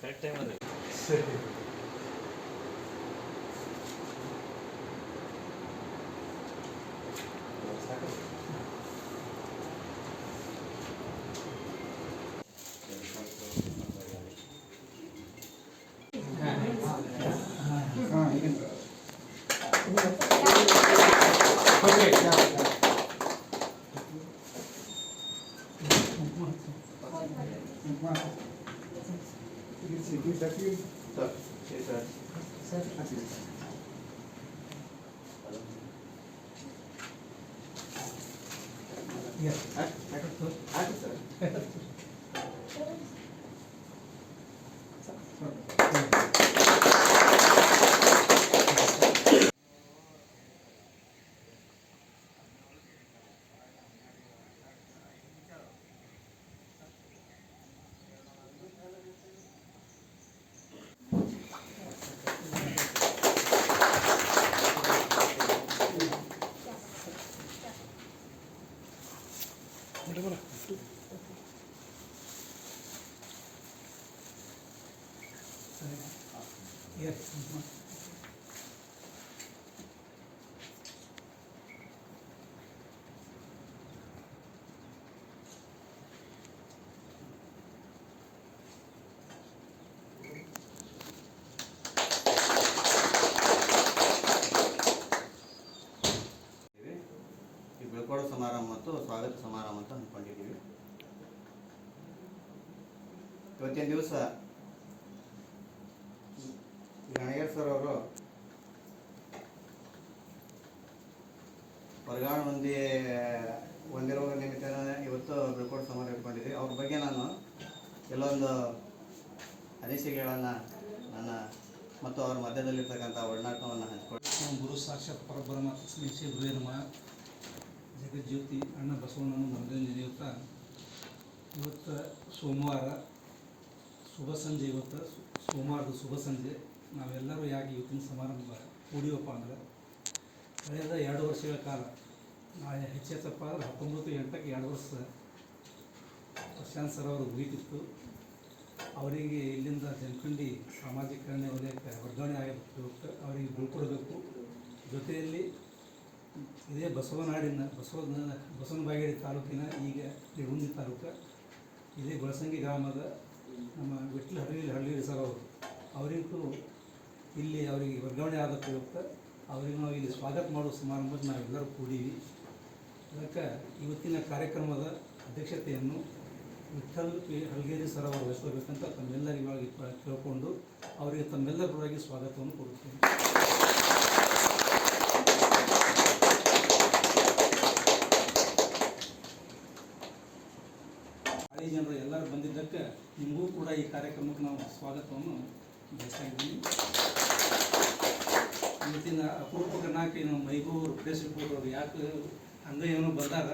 Correct time ಅದೇ ಸರಿ. ಬೀಳ್ಕೊಡೋ ಸಮಾರಂಭ ಮತ್ತು ಸ್ವಾಗತ ಸಮಾರಂಭ ಅಂತ ಅಂದ್ಕೊಂಡಿದ್ದೀವಿ. ಇವತ್ತಿನ ದಿವಸ ಗಣೇಶ್ ಸರ್ ಅವರು ವರ್ಗಾವಣೆ ಹೊಂದಿರುವ ನಿಮಿತ್ತ ಇವತ್ತು ಬೀಳ್ಕೊಡೋ ಸಮಾರಂಭ ಇಟ್ಕೊಂಡಿದ್ದೀವಿ. ಅವ್ರ ಬಗ್ಗೆ ನಾನು ಕೆಲವೊಂದು ಅನಿಸಿಕೆಗಳನ್ನು ನನ್ನ ಮತ್ತು ಅವ್ರ ಮಧ್ಯದಲ್ಲಿರ್ತಕ್ಕಂಥ ಒಡನಾಟವನ್ನು ಹಂಚ್ಕೊಂಡು ಗುರು ಸಾಕ್ಷಾತ್ ಪರಬ್ರಹ್ಮ ಶ್ರೀ ಗುರುವೇ ನಮಃ ಜಗಜ್ಯೋತಿ ಅಣ್ಣ ಬಸವಣ್ಣನ ಮೊದಲನೇ ದಿವಸ ಇವತ್ತು ಸೋಮವಾರ ಶುಭ ಸಂಜೆ. ಇವತ್ತು ಸೋಮವಾರದ ಶುಭ ಸಂಜೆ ನಾವೆಲ್ಲರೂ ಯಾಕೆ ಇವತ್ತಿನ ಸಮಾರಂಭ ಕೂಡಿವಪ್ಪ ಅಂದ್ರೆ ಕಳೆದ 2 ವರ್ಷಗಳ ಕಾಲ ಹೆಚ್ಚೆಚ್ಚಪ್ಪ ಅಂದ್ರೆ 19/8ಕ್ಕೆ 2 ವರ್ಷ ಪ್ರಶಾಂತ್ ಸರ್ ಅವರು ಮುಗಿತಿತ್ತು. ಅವರಿಗೆ ಇಲ್ಲಿಂದ ಜಮಖಂಡಿ ಸಾಮಾಜಿಕ ಕಲ್ಯಾಣ ವಲಯಕ್ಕೆ ವರ್ಗಾವಣೆ ಆಗಬೇಕು. ಅವರಿಗೆ ಬೀಳ್ಕೊಡಬೇಕು. ಜೊತೆಯಲ್ಲಿ ಇದೇ ಬಸವನಾಡಿನ ಬಸವನಬಾಗೇವಾಡಿ ತಾಲೂಕಿನ ಈಗ ನಿಡುಗುಂದಿ ತಾಲೂಕು ಇದೇ ಗೊಳಸಂಗಿ ಗ್ರಾಮದ ನಮ್ಮ ವಿಟ್ಲ ಹಳ್ಳಿ ಸರ್ ಅವರು ಅವರಿಗೂ ಇಲ್ಲಿ ಅವರಿಗೆ ವರ್ಗಾವಣೆ ಆದ ಪ್ರಯುಕ್ತ ಅವರಿಗೆ ನಾವು ಇಲ್ಲಿ ಸ್ವಾಗತ ಮಾಡುವ ಸಮಾರಂಭದ ನಾವೆಲ್ಲರೂ ಕೂಡೀವಿ. ಅದಕ್ಕೆ ಇವತ್ತಿನ ಕಾರ್ಯಕ್ರಮದ ಅಧ್ಯಕ್ಷತೆಯನ್ನು ವಿಠಲ್ ಹಲ್ಗೇರಿ ಸರ್ ಅವರು ವಹಿಸಬೇಕಂತ ತಮ್ಮೆಲ್ಲರಿಗಾಗಿ ಕೇಳಿಕೊಂಡು ಅವರಿಗೆ ತಮ್ಮೆಲ್ಲರ ಪರವಾಗಿ ಸ್ವಾಗತವನ್ನು ಕೊಡುತ್ತೇನೆ. ಹಳ್ಳಿ ಜನರು ಎಲ್ಲರೂ ಬಂದಿದ್ದಕ್ಕೆ ನಿಮಗೂ ಕೂಡ ಈ ಕಾರ್ಯಕ್ರಮಕ್ಕೆ ನಾವು ಸ್ವಾಗತವನ್ನು ಬಯಸ್ತಾ ಇದ್ದೀವಿ. ಇವತ್ತಿನ ಅಪರೂಪಕ್ಕೆ ನಾಲ್ಕು ನಮ್ಮ ಮೈಗೂರು ಪ್ರೆಸ್ ರಿಪೋರ್ಟ್ ಅವರು ಯಾಕೆ ಹಂಗೆ ಏನೋ ಬಂದಾಗ